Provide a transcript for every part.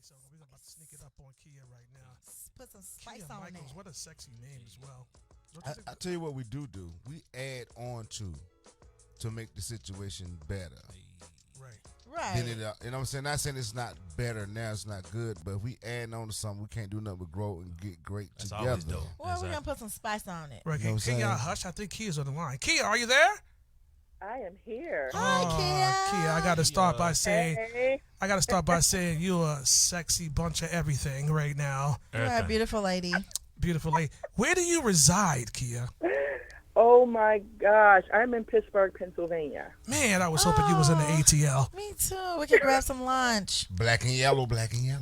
so we're about to sneak it up on Kia right now. Put some spice Kia on Michaels, it. what a sexy name as well. I tell you what we do. We add on to make the situation better. Right. Right. Then it, you know what I'm saying? Not saying it's not better now, it's not good, but if we add on to something, we can't do nothing but grow and get great That's together. always dope. Well, we're gonna put some spice on it. Right. You know what I'm Can y'all saying? hush? I think Kia's on the line. Kia, are you there? I am here. Hi, Kia. Kia, I gotta start by saying Hey. you a sexy bunch of everything right now. You're a beautiful lady. Beautiful lady. Where do you reside, Kia? Oh my gosh, I'm in Pittsburgh, Pennsylvania. Man, I was hoping you was in the ATL. Me too. We can grab some lunch. Black and yellow.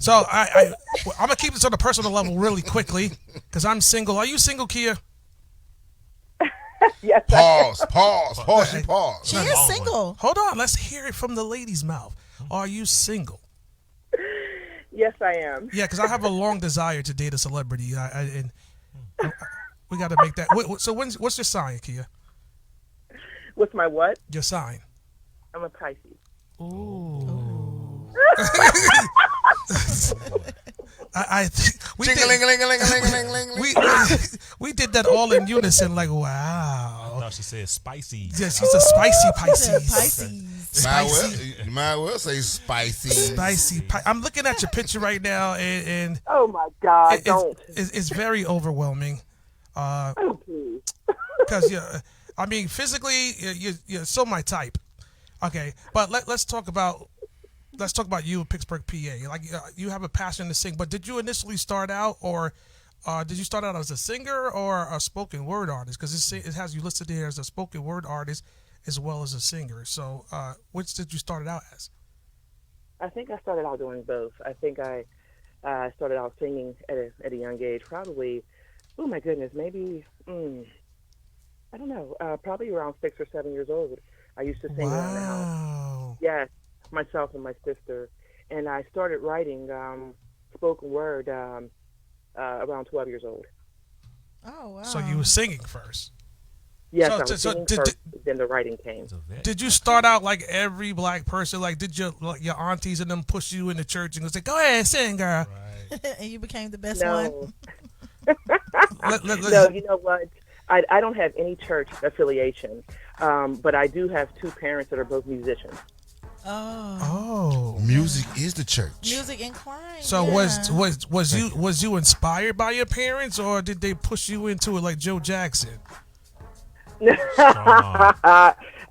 So I'm gonna keep this on a personal level really quickly because I'm single. Are you single, Kia? Yes. Pause. You pause. She is single. Hold on. Let's hear it from the lady's mouth. Are you single? Yes, I am. Yeah, because I have a long desire to date a celebrity. We got to make that. So what's your sign, Kia? What's my what? Your sign. I'm a Pisces. Ooh. I think we did, we did that all in unison. Like, I wow. thought she said spicy. Yeah, she's a spicy Pisces. Pisces. Spicy. You might well say spicy. Spicy. I'm looking at your picture right now, and Oh my God, don't. it's very overwhelming. Oh, please. Because I mean, physically, you're so my type. Okay, but let's talk about you in Pittsburgh, PA. Like, you have a passion to sing, but did you initially start out, or did you start out as a singer or a spoken word artist? Because it has you listed here as a spoken word artist as well as a singer. So, which did you start it out as? I think I started out doing both. I think I started out singing at a young age, probably, oh my goodness, maybe, I don't know, probably around 6 or 7 years old. I used to sing around the house. Wow. Yes, myself and my sister. And I started writing spoken word around 12 years old. Oh wow. So you were singing first. Yes, So- I was so singing did- first, then the writing came. It's a vet. Did you start out like every black person? Like, did your aunties and them push you in the church and say, "Go ahead, sing, girl"? Right. And you became the best one. No, Let- no, you know what? I don't have any church affiliation, but I do have two parents that are both musicians. Oh. Oh. Music is the church. Music inclined. So yeah. was you inspired by your parents, or did they push you into it like Joe Jackson?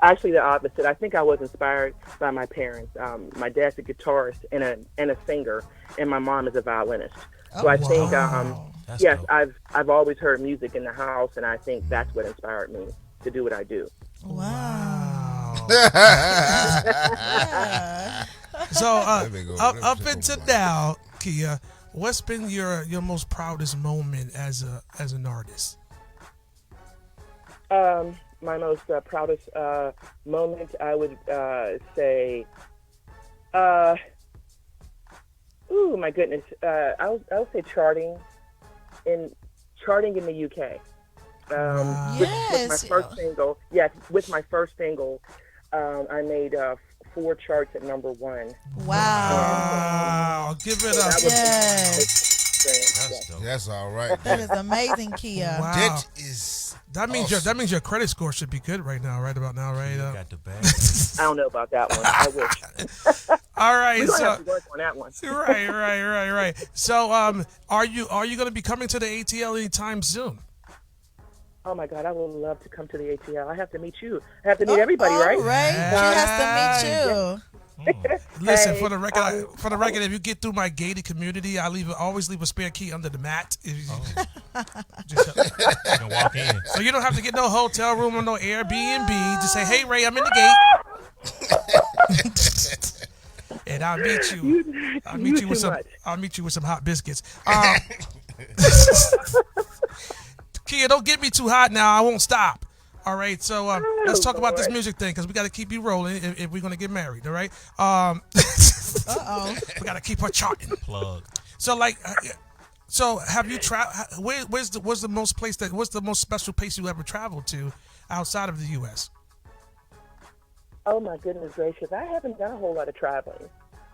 Actually, the opposite. I think I was inspired by my parents. My dad's a guitarist and a singer, and my mom is a violinist. So I think, That's yes, dope. I've always heard music in the house, and I think that's what inspired me to do what I do. Wow. Wow. So up until now, Kia, what's been your most proudest moment as an artist? My most proudest moment, I would say, ooh, my goodness, I would say charting in the UK. With my first single, with my first single, I made 4 charts at number 1. Wow. Wow. Give it up. That was That's dope. That's all right. That is amazing, Kia. Wow. That is. That means your credit score should be good right now, right about now, right? You got the bag. I don't know about that one. I wish. All right, We're going to so have to work on that one. right. So, are you going to be coming to the ATL anytime soon? Oh, my God, I would love to come to the ATL. I have to meet you. I have to meet everybody, right? All right. She has to meet you. Listen, Hey, for the record, if you get through my gated community, always leave a spare key under the mat. Just- You can walk in. so you don't have to get no hotel room or no Airbnb. Just say, "Hey, Ray, I'm in the gate," and I'll meet you. I'll meet you with some hot biscuits. Kia, don't get me too hot now. I won't stop. All right, so let's talk about this music thing because we got to keep you rolling if we're gonna get married. All right. We got to keep her charting. Plug. So so have you traveled? What's the most special place you ever traveled to outside of the U.S.? Oh, my goodness gracious. I haven't done a whole lot of traveling.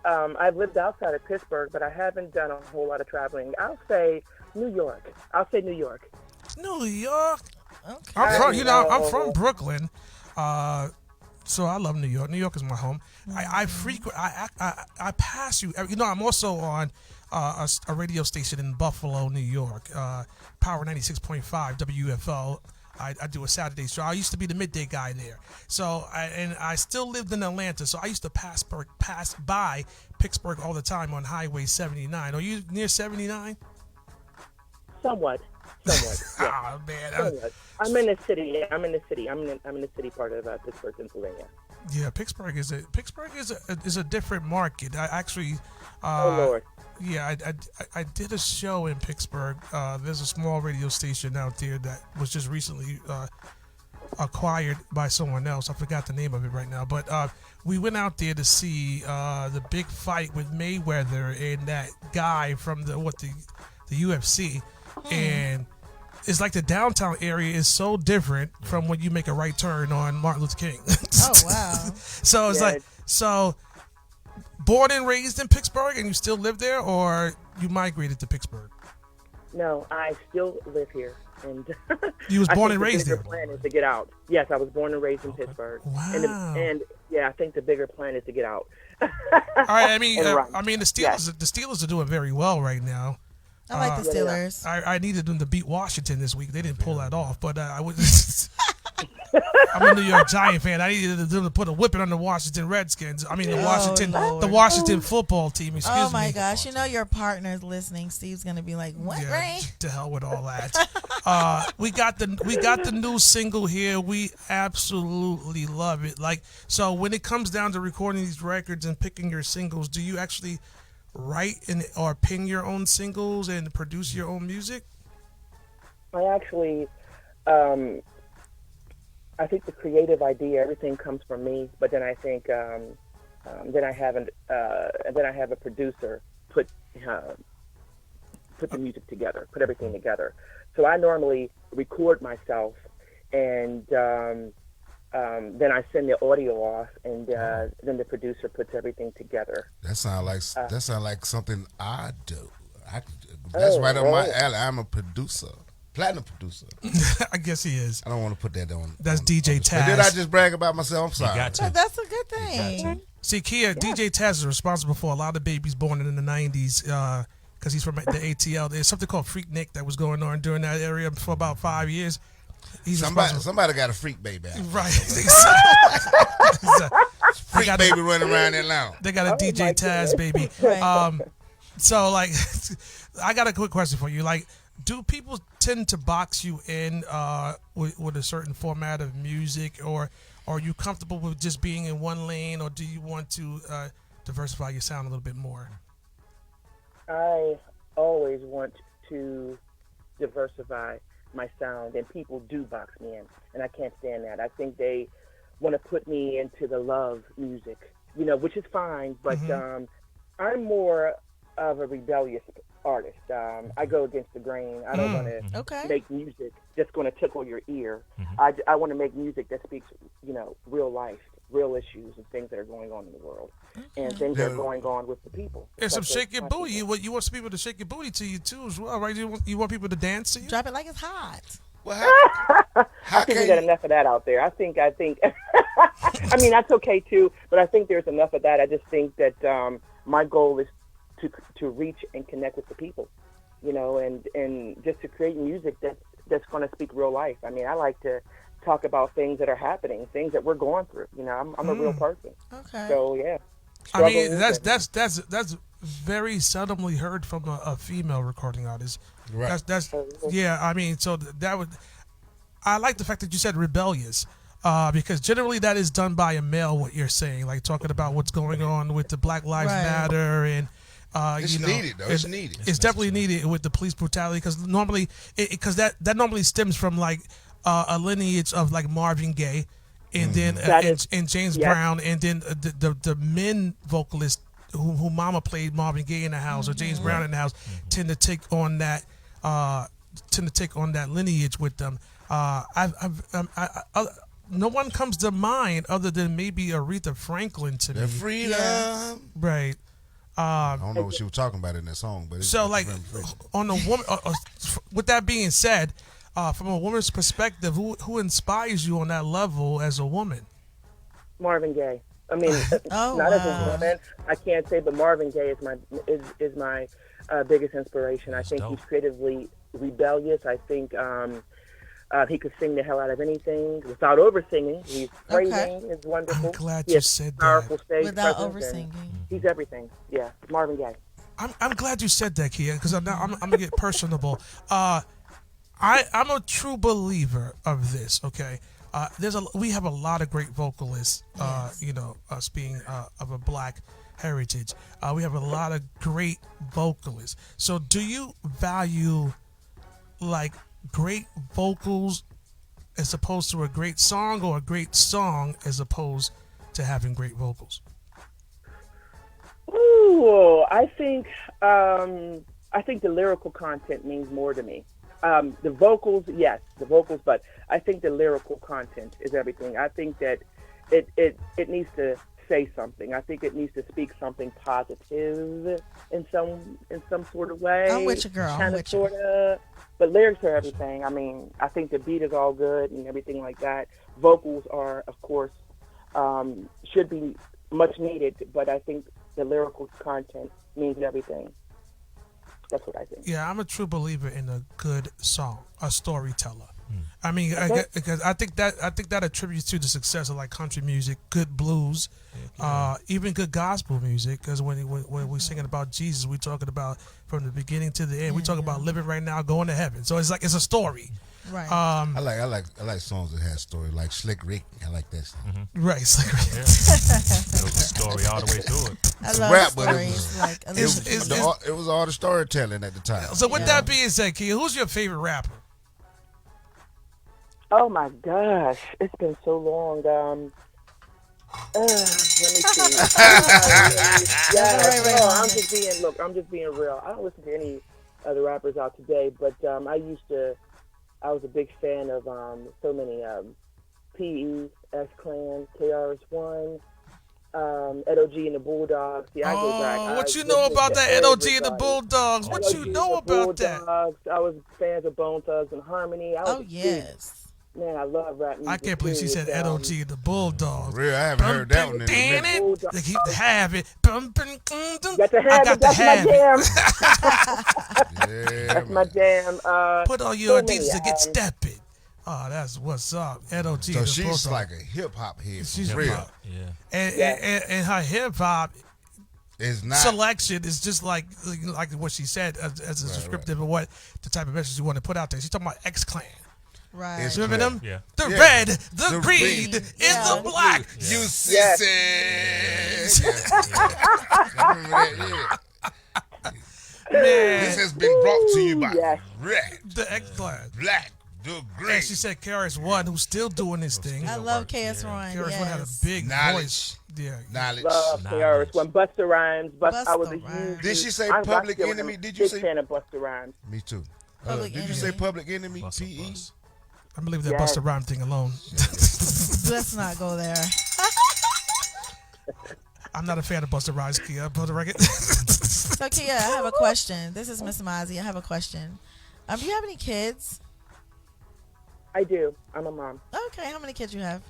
I've lived outside of Pittsburgh, but I haven't done a whole lot of traveling. I'll say New York. I'll say New York. New York. Okay. I'm from Brooklyn, so I love New York. New York is my home. I frequent. I pass you. I'm also on a radio station in Buffalo, New York, Power 96.5 WFO. I do a Saturday show. I used to be the midday guy there. So I still lived in Atlanta. So I used to pass by Pittsburgh all the time on Highway 79. Are you near 79? Somewhat. Yeah. Oh man. Somewhat. I'm in the city. I'm in the city part of Pittsburgh, Pennsylvania. Yeah, Pittsburgh is a different market. I actually. Oh Lord. Yeah, I did a show in Pittsburgh. There's a small radio station out there that was just recently acquired by someone else. I forgot the name of it right now. But we went out there to see the big fight with Mayweather and that guy from the UFC. And it's like the downtown area is so different from when you make a right turn on Martin Luther King. Oh, wow. So it's born and raised in Pittsburgh, and you still live there, or you migrated to Pittsburgh? No, I still live here, and You was born and raised there. there. The plan is to get out. Yes, I was born and raised in Pittsburgh. Wow. And yeah, I think the bigger plan is to get out. All right. I mean, And the Steelers are doing very well right now. I like the Steelers. I needed them to beat Washington this week. They didn't pull that off, but I was. I'm a New York Giant fan. I needed them to put a whipping on the Washington Redskins. I mean, Lord. the Washington football team. Excuse me. Oh my gosh! You know your partner's listening. Steve's gonna be like, "What, Yeah, Ray?" to hell with all that. We got the new single here. We absolutely love it. Like, so when it comes down to recording these records and picking your singles, do you actually write or pin your own singles and produce your own music? I actually, I think the creative idea, everything comes from me. But then I think, then I have a producer put the music together, put everything together. So I normally record myself, and then I send the audio off, and then the producer puts everything together. That sounds like something I do. That's right up my alley. I'm a producer. Platinum producer. I guess he is. I don't want to put that on. That's DJ on Taz. Did I just brag about myself? I'm sorry. You got to. But that's a good thing. See, Kia, DJ Taz is responsible for a lot of babies born in the 90s because he's from the ATL. There's something called Freak Nick that was going on during that area for about 5 years. He's Somebody got a freak baby out. Right. Freak baby running around Atlanta. They got a DJ Taz baby. Right. So, like, I got a quick question for you. Like, do people tend to box you in with a certain format of music, or are you comfortable with just being in one lane, or do you want to diversify your sound a little bit more? I always want to diversify my sound, and people do box me in, and I can't stand that. I think they want to put me into the love music, which is fine, but I'm more of a rebellious artist. I go against the grain. I don't want to make music that's going to tickle your ear. I want to make music that speaks, real life, real issues, and things that are going on in the world, and things that are going on with the people. And some shake your booty. You want some people to shake your booty to you too, as well, right? You want people to dance to you. Drop it like it's hot. Well, I think we got enough of that out there. I think. I mean, that's okay too, but I think there's enough of that. I just think that my goal is to reach and connect with the people, and just to create music that's going to speak real life. I mean, I like to talk about things that are happening, things that we're going through. I'm a real person. Okay. So yeah. I mean, that's very seldomly heard from a female recording artist. Right. That's yeah. I mean, so that would. I like the fact that you said rebellious. Because generally that is done by a male. What you're saying, like talking about what's going on with the Black Lives Matter and. It's needed, though. It's needed. It's definitely needed with the police brutality because normally, that normally stems from like a lineage of like Marvin Gaye, and then and James Brown, and then the men vocalists who Mama played Marvin Gaye in the house or James Brown in the house tend to take on that lineage with them. No one comes to mind other than maybe Aretha Franklin to me. The freedom. Right. I don't know what she was talking about in that song, but it's So, like, very free. on the woman, with that being said, from a woman's perspective, who inspires you on that level as a woman? Marvin Gaye. I mean, Oh, not as a wow. woman, I can't say, but Marvin Gaye is my biggest inspiration. I think dope. he's creatively rebellious. I think he could sing the hell out of anything without over singing. He's phrasing is wonderful. I'm glad He you has said that. powerful stage Without presence, over and singing. He's everything. Yeah, Marvin Gaye. I'm glad you said that, Kia, because I'm gonna get personable. I'm a true believer of this. Okay, we have a lot of great vocalists. Yes. You know, us being of a black heritage, we have a lot of great vocalists. So, do you value like great vocals as opposed to a great song, or a great song as opposed to having great vocals? Ooh, I think the lyrical content means more to me. The vocals, yes, but I think the lyrical content is everything. I think that it needs to say something. I think it needs to speak something positive in some sort of way. I'm with you, girl. I'm Kind of, with you. sort of. But lyrics are everything. I mean, I think the beat is all good and everything like that. Vocals are, of course, should be much needed, but I think the lyrical content means everything. That's what I think. Yeah, I'm a true believer in a good song, a storyteller. I mean, because I think that attributes to the success of like country music, good blues, even good gospel music. Because when we're singing about Jesus, we're talking about from the beginning to the end. We're talking about living right now, going to heaven. So it's like it's a story. Right. I like songs that have story, like Slick Rick. I like that song. Right. It's like, Yeah. It was a story all the way through it. I It's a love rap, but it stories. was- Like, It was all the storytelling at the time. so with Yeah. that being said, Kia, who's your favorite rapper? Oh my gosh, it's been so long. Let me see. Right, I'm just being real. I don't listen to any other rappers out today, but I was a big fan of so many PE, S Clan, KRS-One, Ed O.G. and the Bulldogs. See, I go back. What I you know listen about to that Ed O.G. and the everybody. Bulldogs? What you Ed O.G. know and the about that? Bulldogs. I was fans of Bone Thugs and Harmony. I was oh a big- yes. Man, I love rap music. I can't believe she said Ed O.G. and the Bulldogs. Real, I haven't heard that one in a Damn minute. it! They keep to have it. Bum, bum, Got to I have got it. to That's my have it. jam. Yeah, That's my man. jam. Put on your so many, Adidas to get stepping. Oh, that's what's up. Ed O.G. So and the she's Bulldogs. like a hip hop head. She's For real. hip-hop. Yeah. And her hip hop It's not. selection is just like what she said as a descriptive of what the type of message you want to put out there. She's talking about X Clan. Right. It's Remember them? Yeah. The Yeah. red, the The green, green. and Yeah. the black. You Yes. sissy. Yeah. I remember that, yeah. Man, This has been brought to you by Yes. Red, the X Clan. Black, the Green. And she said KRS-One, who's still doing his thing. I love KS1. KRS-One had a Yes. big Knowledge. voice. Yeah. Knowledge. Love Knowledge. KRS-One. Busta Rhymes. I was a Busta Rhymes. huge. Did she say I Public still am Enemy? a Did you big say- fan of Busta Rhymes? Me too. Public Did you say Enemy. Public Enemy? Bus, PE? bus. I believe that Yes. Busta Rhyme thing alone. Let's not go there. I'm not a fan of Busta Rhymes, Kia. Put the record. So Kia, I have a question. This is Miss Mozzie. I have a question. Do you have any kids? I do. I'm a mom. Okay, how many kids you have?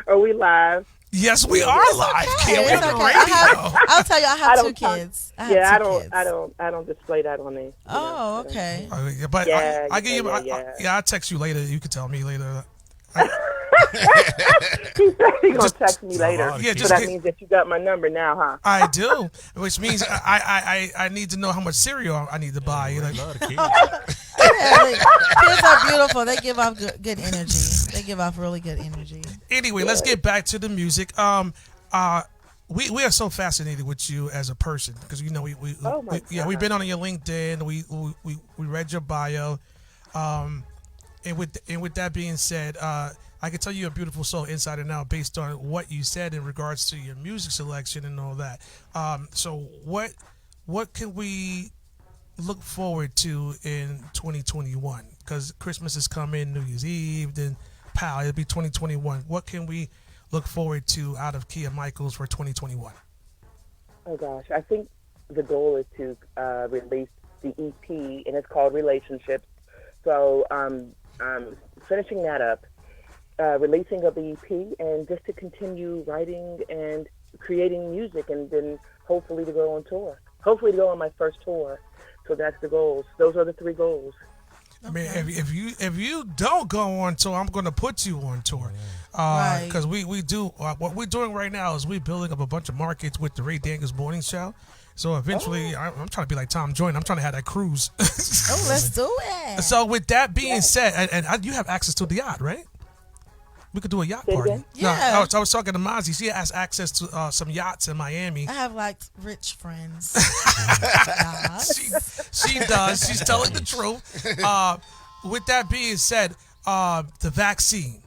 Are we live? Yes, we are live, Kia. We're It's on the okay. radio. I'll tell you, I I have two don't talk- kids. I Yeah, have I two don't. kids. I don't display that on me. Oh, okay. Yeah, but Yeah, I give you. yeah. I'll text you later. You can tell me later. He's gonna text me later. Yeah, so just that get- means that you got my number now, huh? I do, which means I need to know how much cereal I need to buy. You know? Love the kids. Yeah, kids are beautiful. They give off good energy. They give off really good energy. Anyway, let's get back to the music. We are so fascinated with you as a person because you know we've been on your LinkedIn. We read your bio, and with that being said, I can tell you a beautiful soul inside and out based on what you said in regards to your music selection and all that. So what can we look forward to in 2021? Because Christmas is coming, New Year's Eve, then it'll be 2021. What can we look forward to out of Kia Michaels for 2021? Oh gosh, I think the goal is to release the EP, and it's called Relationships. So finishing that up, releasing of the EP, and just to continue writing and creating music, and then hopefully to go on tour. Hopefully to go on my first tour. So that's the goals. Those are the 3 goals. I mean, if you don't go on tour, I'm going to put you on tour, Right. because we do what we're doing right now is we're building up a bunch of markets with the Ray Daniels Morning Show. So eventually, I'm trying to be like Tom Joyner. I'm trying to have that cruise. Oh, let's do it. So with that being said, and you have access to the yacht, right? We could do a yacht Say party. again? No, Yeah. I was talking to Mozzie. She has access to some yachts in Miami. I have like rich friends. She does. She's telling the truth. With that being said, the vaccine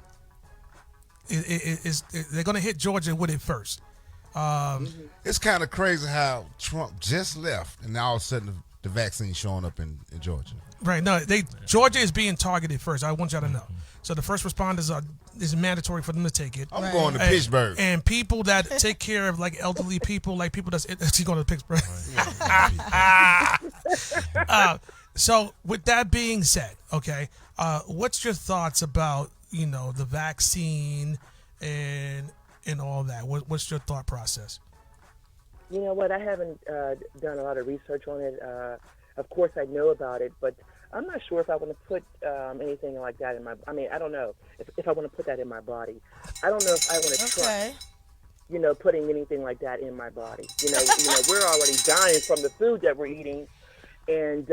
is they're going to hit Georgia with it first. It's kind of crazy how Trump just left, and now all of a sudden the vaccine showing up in Georgia. Right. No, Georgia is being targeted first. I want y'all to know. So the first responders is mandatory for them to take it. I'm going to Pittsburgh. And people that take care of like elderly people, like people that's going to Pittsburgh. So with that being said, okay, what's your thoughts about the vaccine and all that? What's your thought process? You know what? I haven't done a lot of research on it. Of course, I know about it, but I'm not sure if I want to put anything like that in my. I mean, I don't know if I want to put that in my body. I don't know if I want to try. Putting anything like that in my body. We're already dying from the food that we're eating, and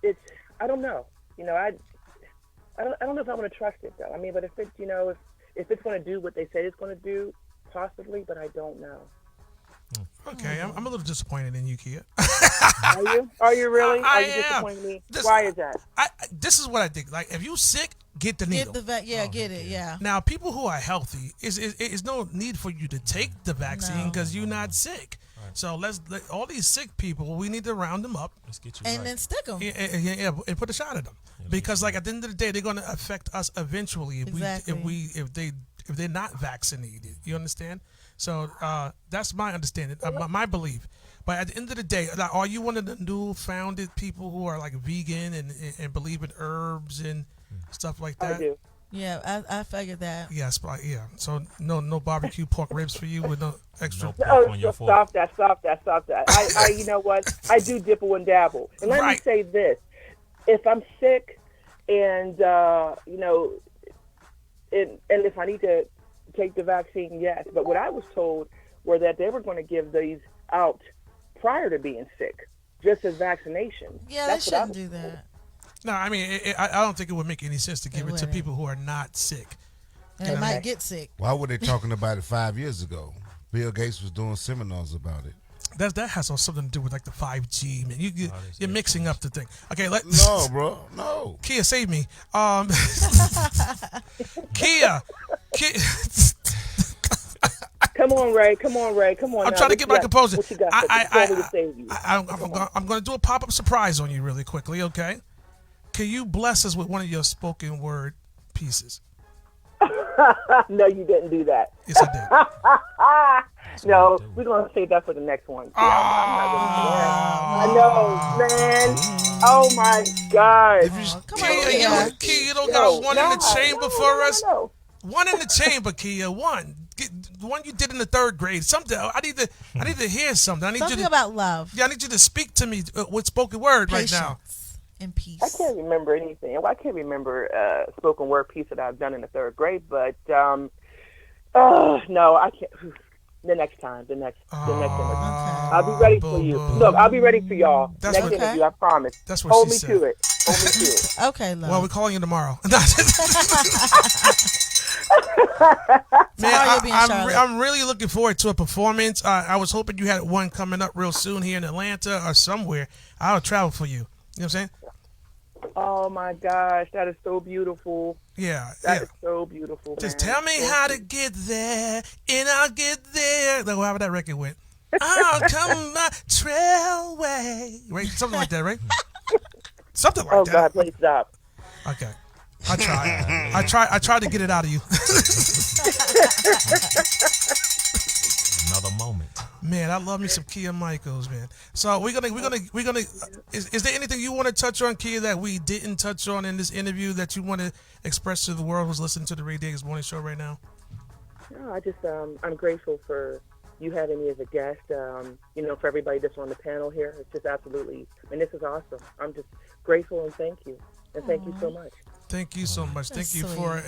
it's. I don't know. I don't know if I want to trust it though. I mean, but if it's if it's going to do what they say it's going to do, possibly, but I don't know. Okay, I'm a little disappointed in you, Kia. Are you? Are you really? I Are you am. disappointing me? Why is that? This is what I think. Like, if you sick, get the needle. Get it. Yeah. Now, people who are healthy, is no need for you to take the vaccine because you're not sick. Right. So all these sick people, we need to round them up. Let's get you And right. then stick them. Yeah, and put a shot at them because, like, at the end of the day, they're going to affect us eventually if they're not vaccinated. You understand? So that's my understanding, my belief. But at the end of the day, like, are you one of the new founded people who are like vegan and believe in herbs and stuff like that? I do. Yeah, I figured that. Yes, yeah. So no barbecue pork ribs for you with no extra. On your Stop that. I you know what? I do dibble and dabble. And let me say this: if I'm sick, and and if I need to take the vaccine, yes. But what I was told were that they were going to give these out prior to being sick, just as vaccination. Yeah, That's they shouldn't do that. No, I mean, I don't think it would make any sense to give it to people who are not sick. And they might get sick. Why were they talking about it 5 years ago? Bill Gates was doing seminars about it. That has something to do with like the 5G, man. You're mixing up the thing. Okay, no, bro, no. Kia, save me. Kia. Come on, Ray. Come on. I'm trying to get my composure. What you got to save you? I'm going to do a pop-up surprise on you really quickly, okay? Can you bless us with one of your spoken word pieces? No, you didn't do that. Yes, I did. No, we're going to save that for the next one. I know, man. Oh, my God. Kia, you don't got one in the chamber for us? No. One in the chamber, Kia. One. The one you did in the 3rd grade. Something. I need to hear something. I need Something you to, about love. Yeah, I need you to speak to me with spoken word right now. And peace. I can't remember anything. Well, I can't remember a spoken word piece that I've done in the 3rd grade, but no, I can't. The next interview. I'll be ready for you. Look, I'll be ready for y'all. Next interview, I promise. That's what Hold she me said. to it. Okay, love. Well, we're calling you tomorrow. Man, I'm really looking forward to a performance. I was hoping you had one coming up real soon here in Atlanta or somewhere. I'll travel for you. You know what I'm saying? Oh my gosh, that is so beautiful. Yeah, that is so beautiful. Just tell me how to get there, and I'll get there. Like however that record went. I'll come my trailway. Right, something like that, right? Something like that. Oh God, please stop. Okay. I tried to get it out of you. another moment. Man, I love me some Kia Michaels, man. So we're gonna. Is there anything you want to touch on, Kia, that we didn't touch on in this interview that you want to express to the world who's listening to the Ray Davis Morning Show right now? No, I just I'm grateful for you having me as a guest. For everybody that's on the panel here, it's just absolutely. This is awesome. I'm just grateful and thank you, you so much. Thank you so much. That's Thank you for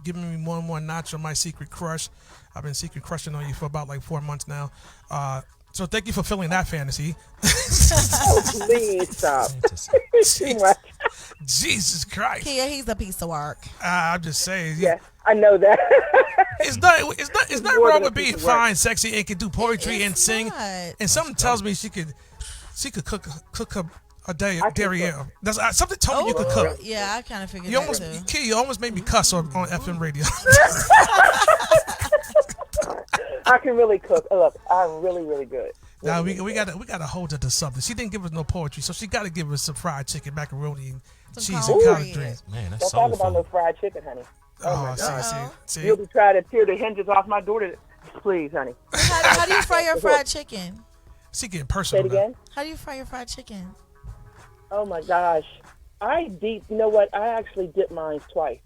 giving me one more notch on my secret crush. I've been secret crushing on you for about like 4 months now. So thank you for filling that fantasy. Oh, please stop. Too much. Jesus Christ. Kia, he's a piece of work. I'm just saying. Yes, I know that. It's not more wrong than a with being piece of work. fine, sexy, and can do poetry and sing. Not. And something tells me she could cook a derriere. That's something told me you could cook. Yeah, I kind of figured You that almost, too. Key, you almost made me cuss on FM radio. I can really cook. Look, I'm really, really good. Now we gotta hold her to something. She didn't give us no poetry, so she gotta give us some fried chicken, macaroni, and Some cheese cornbread. and collard greens. Man, that's Don't soul talk about no food. fried chicken, honey. Oh, God. see. You'll be trying to tear the hinges off my door. Please, honey. How do you fry your fried chicken? She getting Say personal. it again. How do you fry your fried chicken? Oh my gosh. You know what? I actually dip mine twice.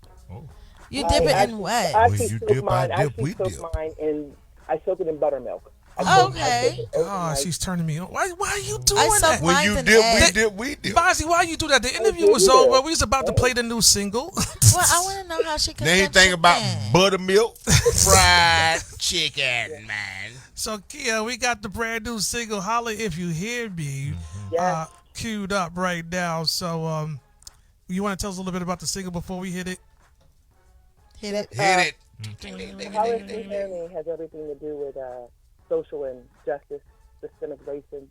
You dip it in actually- what? I actually you soak dip, mine. I I dip, actually we soak dip. mine in. I soak it in buttermilk. Okay. Oh, she's turning me on. Why are you doing I soak that? When Mine's you an dip, egg. we dip. Bozzy, why you do that? The interview was over. We was about to play the new single. Well, I want to know how she cooks They that ain't think about chicken. buttermilk, fried chicken, man. So, Kia, we got the brand new single, Holla If You Hear Me, Yes. queued up right now. So, you want to tell us a little bit about the single before we hit it? Hit it. Hit it. How is Free Family has everything to do with social injustice, systemic racism,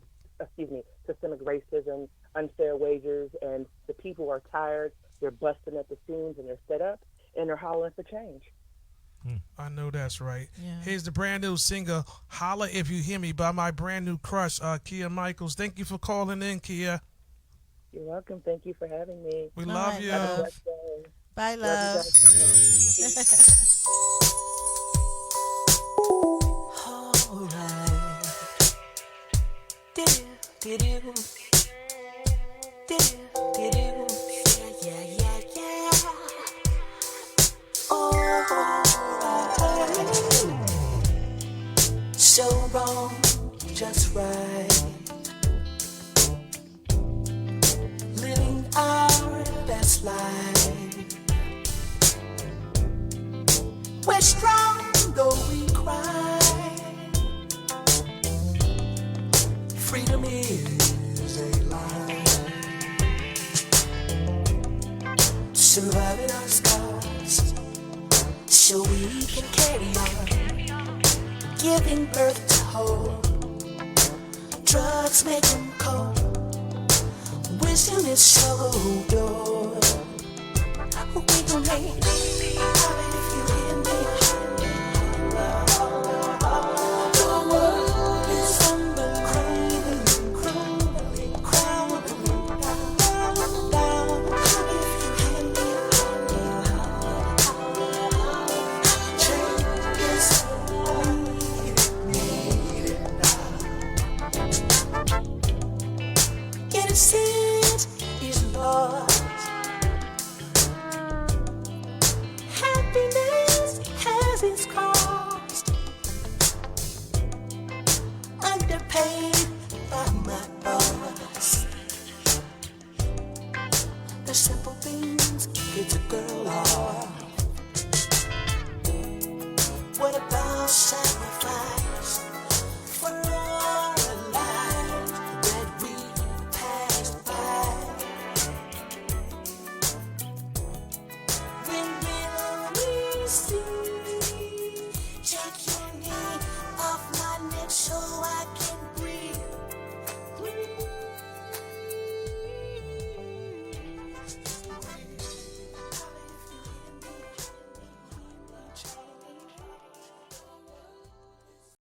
unfair wages, and the people are tired. They're busting at the seams and they're fed up and they're hollering for change. I know that's right. Yeah. Here's the brand new single, Holla If You Hear Me, by my brand new crush, Kia Michaels. Thank you for calling in, Kia. You're welcome. Thank you for having me. We All love right, you. love. Blessed day. Bye, Love love. you guys. So wrong, just right. Living our best life. We're strong though we cry. Freedom is a lie. Surviving our scars so we can carry on. Giving birth to hope. Drugs make them cold. Wisdom is so pure. We gon' make it if you hear me. The world is crumbling down. If you hear me. Change is innocence is lost. Happiness has its cost. Underpaid by my boss. The simple things get a girl off. What about